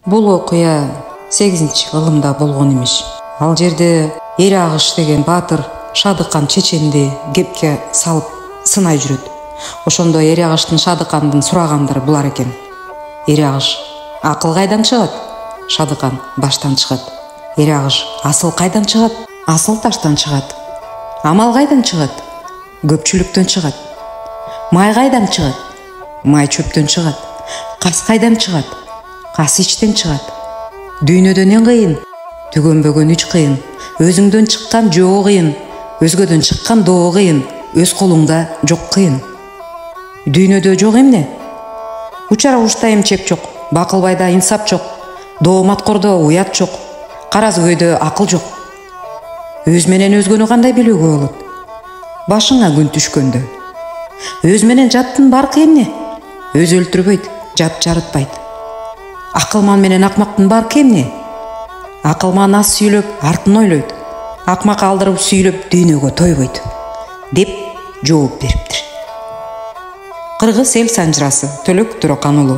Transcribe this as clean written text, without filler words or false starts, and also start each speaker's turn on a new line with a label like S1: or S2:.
S1: Бул окуя 8-кылымда болгон имиш. Ал жерде Эрагыш деген баатыр Шадыкан чеченди кепке салып сынай жүрөт. Ошондо Эрагыштын Шадыкандын сурагандары булар экен. Эрагыш: акыл кайдан чыгат? Шадыкан: баштан чыгат. Эрагыш: асыл кайдан чыгат? Асыл таштан чыгат. Амал кайдан чыгат? Көпчүлүктөн чыгат. Май кайдан чыгат? Май чөптөн чыгат. Кас кайдан чыгат? Кас ичтен чыгат. Дүйнөдөн эң кыйын түгөнбөгөн 3 кыйын. Өзүңдөн чыккан жоо кыйын, өзгөдөн чыккан доо кыйын, өз колуңда жок кыйын. Дүйнөдө жок эмне? Учара ушта эмчек жок, бакылбайда инсап жок, дооматкордо уят жок, каразгөйдө акыл жок. Өз менен өзгөнү кандай билүүгө болот? Башыңа күн түшкөндө. Өз менен жаттын баркы эмне? Өз өлтүрбөйт, жат жарытпайт. Акылман менен акмактын баркы эмне? Акылман аз сүйлөп, артын ойлойт. Акмак алдырып сүйлөп, дүйнөгө тойбойт, деп жооп бериптир. Кыргыз эл санжырасы Төлөк Төрөкан уулу.